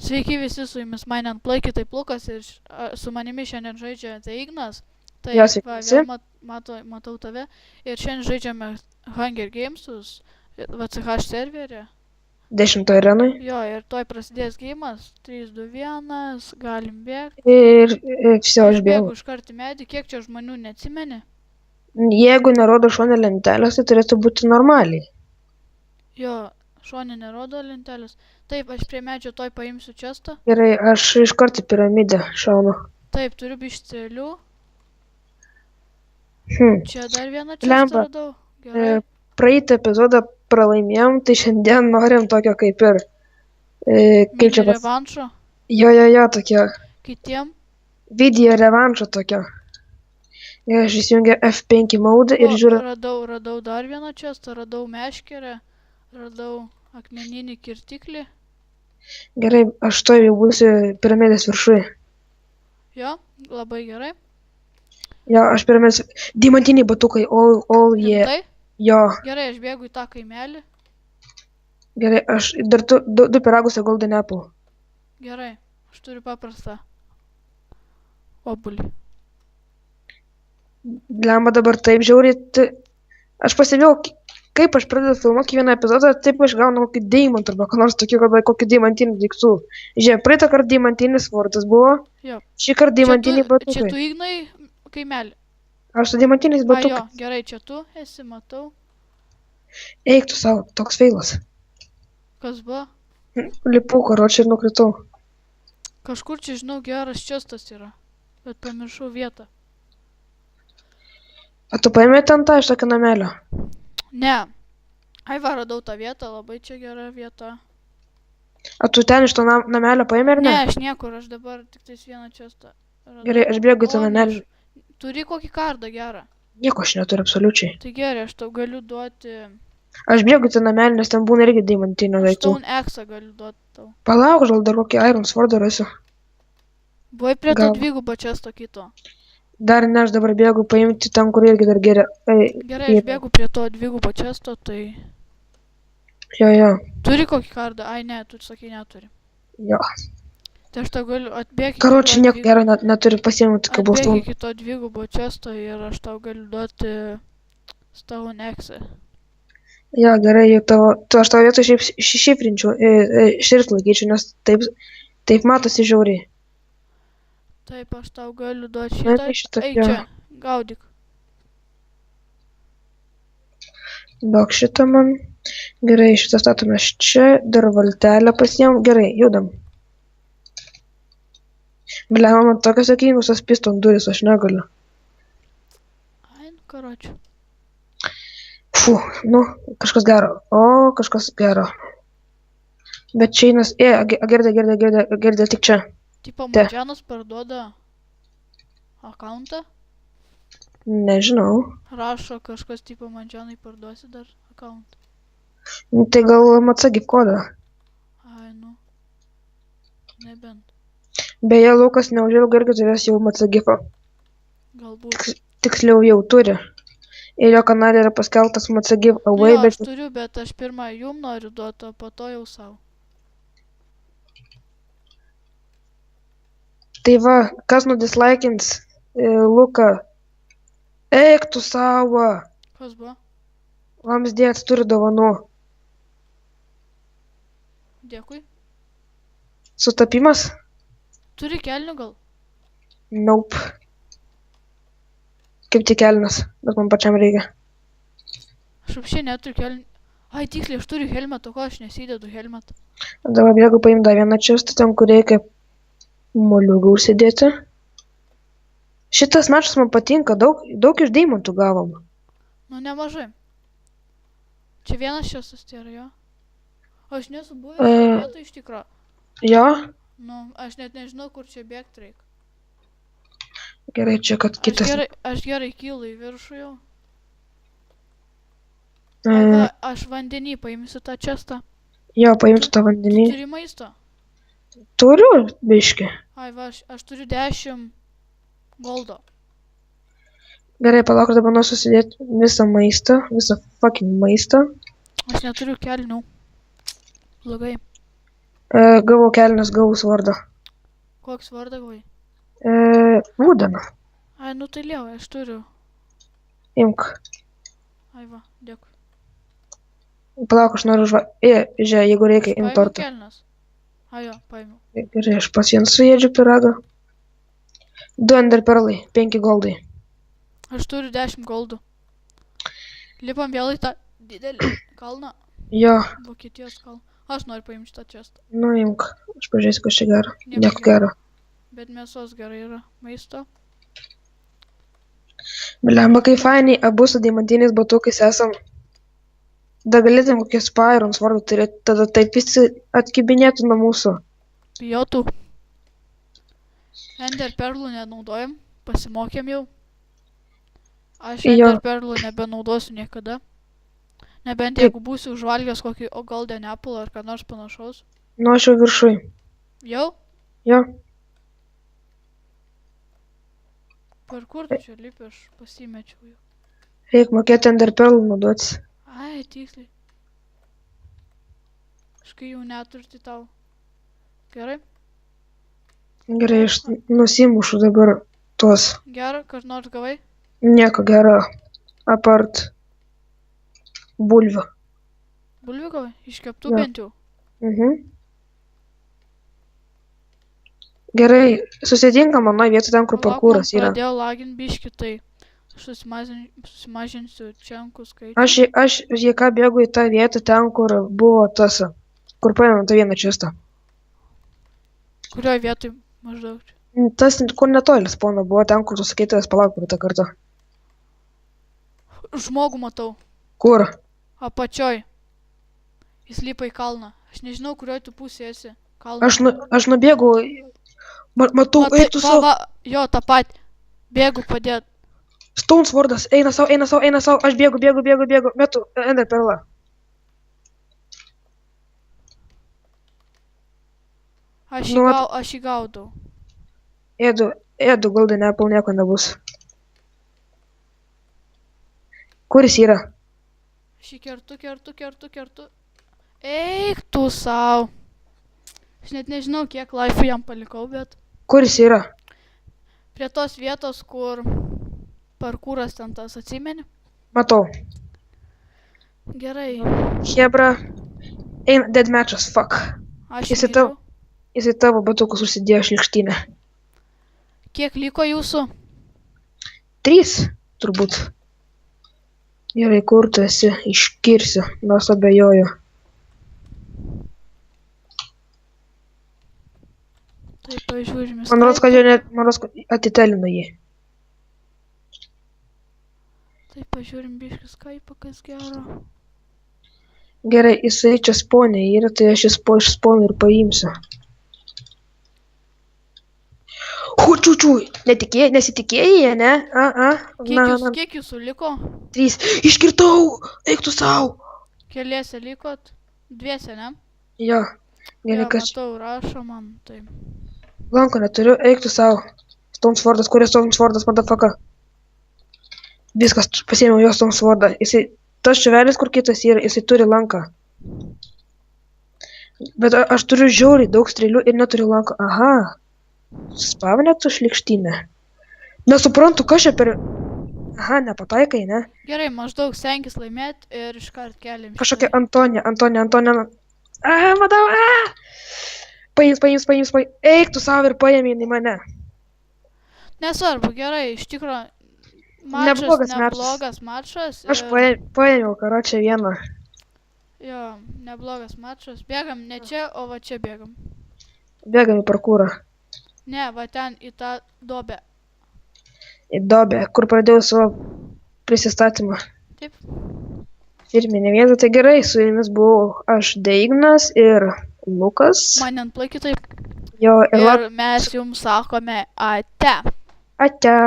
Sveiki visi, su jumis Mainant Play, kitaip Lukas ir su manimi šiandien žaidžia The Ignas. Tai Jo, sveiki va, visi. vėl matau tave. Ir šiandien žaidžiame Hunger Gamesus, VCH serverį. 10 arenai. Jo, ir tuoj prasidės geimas. 3, 2, 1, galim bėgti. Ir visi Aš aš bėgu bėgu. iš karto į medį, kiek čia žmonių neatsimeni? Jeigu nerodo šone lentelės, tai turėtų būti normaliai. Jo, šonė nerodo lentelės. Taip, aš prie medžio tuoj paimsiu čestą. Gerai, aš iš karto į piramidę šaunu. Taip, turiu bištrėlių. Čia dar vieną čestą Lemba. radau. Gerai. Praeitą epizodą pralaimėjom, tai šiandien norim tokio kaip ir... Kaip čia Mini pas... revanšo Jo, tokio. kitiem. Video revanšo tokio. Ir aš įsijungiu F5 mode ir žiūriu. Radau dar vieną čestą, radau meškerę, radau akmeninį kirtiklį. Gerai, aš to jau būsiu piramidės viršui. Jo, labai gerai. Jo, aš piramidės... Dimantiniai batukai, all yeah. Rimtai? Jo. Gerai, aš bėgu į tą kaimelį. Gerai, aš dar du pyragus ir golden apple. Gerai, aš turiu paprastą obulį. Lemba dabar taip žiauriai. Aš pastebėjau, kaip aš pradedu filmuoti kiekvieną epizodą, taip aš gaunu kokį deimantą arba ką nors tokį, arba kokį deimantinį daiktų. Žiūrėk, praeitą kartą deimantinis vardas buvo, Jo. šį kartą deimantiniai Čia batukai. tu Ignai kaimelį. Aš su deimantiniais Jo, batukais. gerai, čia tu esi, matau. Eik tu savo, toks feilas. Kas buvo? Lipau, karočią ir nukritau. Kažkur čia, žinau, geras čestas yra, bet pamiršau vietą. O tu paėmė ten tą iš tokio namelio? Ne. Ai va, radau tą vietą, labai čia gera vieta. O tu ten iš to namelio paėmė ar ne? Ne, aš niekur, aš dabar tik tais vieną čestą radau. Gerai, aš bėgu į tą O, namelį. Turi kokį kardą gerą. Nieko aš neturiu absoliučiai. Tai gerai, aš tau galiu duoti... Aš bėgu į tą namelį, nes ten būna irgi deimantinio daiktų. Stone Axe galiu duoti tau. Palauk, gal dar kokį Iron Swordą rasiu. Buvai prie to Gal. dvigubo često kito. Dar ne, aš dabar bėgu paimti ten, kur irgi dar geria. Gerai, aš bėgu prie to dvigubo često, tai... Jo. Turi kokį kardą? Ai ne, tu sakai neturi. Jo. Tai aš tau galiu atbėgti... Karočią nieko gero neturi pasiimti, kaip bus Atbėgti iki to dvigubo često ir aš tau galiu duoti Stone Axe. Jo, gerai, jau tavo... Tu aš tavo vietą šiaip šifrinčiau, širt laikyčiau, nes taip matosi žiauriai. Taip, aš tau galiu duoti Na, šitą. tai šitą, Eik jo. čia, gaudyk. Daug šitą man. Gerai, šitą statome čia, dar valtelę pasiėm. Gerai, judam. Bliam, man tokios sakingusios piston duris, aš negaliu. Ai, nu karočiu. Fu, nu, kažkas gero. O, kažkas gero. Bet čia einas... Girdė tik čia. Tipo, Te. Madžianas parduoda akauntą. Nežinau. Rašo kažkas tipo Madžianai parduosi dar akauntą. Nu, tai gal atsakė kodą. Ai, nu. Nebent. Beje, Lukas neužilgo irgi turės jau Matsagifą. Galbūt. Tiksliau jau turi. Ir jo kanale yra paskeltas Matsagif Nu away, jo, bet... aš turiu, bet aš pirmą jum noriu duoti, o po to jau savo. Tai va, kas nudislaikins Luką? Eik tu savo! Kas buvo? Vamsdėts turi dovanų. Dėkui. Sutapimas? Turi kelnių gal? Nope. Kaip tik kelnes, bet man pačiam reikia. Aš apšiai neturiu kelnių. Ai, tiksliai, aš turiu helmetą, ko aš nesidedu helmetą. Dabar bėgu paimti dar vieną čestą, ten kur reikia moliūgų užsidėti. Šitas mačas man patinka, daug iš deimantų gavom. Nu, nemažai. Čia vienas čestas tai yra, jo. Aš nesu buvęs vietoj iš tikro. Jo? Nu, aš net nežinau, kur čia bėgti reikia. Gerai, čia kad kitas. Aš gerai kylu į viršų jau. Ai, va, aš vandenį paimsiu tą čestą. Jo, paimsiu tą vandenį. Turi maisto? Turiu, biški. Ai, va, aš turiu 10 goldo. Gerai, palauk, dabar noriu susidėti visą maistą, visą fucking maistą. Aš neturiu kelnių. Blogai. Gavau kelnes, gavau svardą. Koks vardą gavai? Būdena. Ai, nu tai lievai, aš turiu. Imk. Ai va, dėkui. Palauk, aš noriu žiūrėk, jeigu reikia, imk Paėmiau tortą. kelnes. Ai jo, paėmiau. Gerai, aš pas vieną suėdžiu pyragą. 2 enderperlai, 5 goldai. Aš turiu 10 goldų. Lipam vėl į tą didelį kalną. Jo, Vokietijos kalną. Aš noriu paimti šitą čestą. nu imk. Aš pažiūrėsiu, kas čia gero. Nieko Nieko gero. Bet mėsos gerai yra. Maisto. Blemba, kai fainiai, abu su deimantiniais batukais esam. Da galėtum kokią Spyron svardą turėti, tada taip visi atkibinėtų nuo mūsų. Bijotų. Ender perlų nenaudojam. Pasimokėm jau. Aš Jo. Ender perlų nebenaudosiu niekada. Nebent Taip. jeigu būsiu užvalgęs kokį golden apple ar ką nors panašaus. Nu, aš jau viršui. Jau? Jo. Per kur tu čia lipi, aš pasimečiau jau. Reikia mokėti enderperlų naudoti. Ai, tiksliai. Aš kai jau neturti tau. Gerai? Gerai, aš nusimušu dabar tuos. Gerai, kas nors gavai? Nieko gero. Apart bulvių. Bulvių gavai? Iškeptų Jo. bent jau. Gerai, susitinkam mano vietą ten, kur Palauk, parkūras man yra. Pradėjau lagint biškį, tai aš susimažinsiu čiankų skaičių. Aš jei ką bėgu į tą vietą ten, kur buvo tas, kur paėmėm tą vieną čistą. Kurioj vietoj maždaug čia? Tas, kur netoli spawno buvo, ten, kur tu sakei, tavęs palauk praeitą kartą. Žmogų matau. Kur? Apačioj. Jis lipa į kalną. Aš nežinau, kurioj tu pusėje esi. Kalną. Aš nubėgau, matau, eik tu savo. Jo, tą patį. Bėgu padėt. Stone Swordas, eina savo, aš bėgu, metu, ender perlą. Aš Nu, jį gaudau. Ėdu, golden apple nieko nebus. Kur jis yra? Aš jį kertu. Eik tu sau. Aš net nežinau, kiek laifų jam palikau, bet Kur jis yra? prie tos vietos, kur parkūras ten tas, atsimeni? Matau. Gerai. Hebra. Eina, deadmatchas, fuck. Aš Jisai įgėriau. Jisai tavo batukus užsidėjo šlikštynę. Kiek liko jūsų? 3, turbūt. Gerai, kur tu esi? Iškirsiu, nors abejoju. Taip, pažiūrime. Man rodos, kad atitelino jį. Taip, pažiūrim biškį Skype'ą, kas gero. Gerai, jisai čia spawnė yra, tai aš jis iš spawnų ir paimsiu. Hučiučiu, nesitikėjai, ne? Kiek jūsų liko? 3, iškirtau, eik tu savo. Keliese likot? 2, ne? Jo, gerai, Jo, kas matau, rašo man, taip. lanko neturiu, eik tu savo. Stone Swordas, kur yra Stone Swordas, motherfucker? Viskas, pasiėmiau jo Stone Swordą. Jisai, tas čuvelis, kur kitas yra, jisai turi lanką. Bet aš turiu žiauriai daug strėlių ir neturiu lanko. Aha. Spavinė tu šlikštynę. Nesuprantu, kas čia per... Aha, nepataikai, ne? Gerai, maždaug stenkis laimėt ir iškart keliam. Kažkokia Antonija. Matau, Paims. Eik tu savo ir paėmė į mane. Nesvarbu, gerai, iš tikro. Neblogas Neblogas mačas. Aš paėmiau, karočią vieną. Jo, neblogas mačas. Bėgam ne čia, o va čia bėgam. Bėgam į parkūrą. Ne, va ten į tą duobę. Į dobę, kur pradėjau savo prisistatymą. Taip. Firminė vieta, tai gerai, su jumis buvau aš Deignas ir Lukas. Man ant plaki taip. Jo, ir Ir mes jums sakome ate. Atia.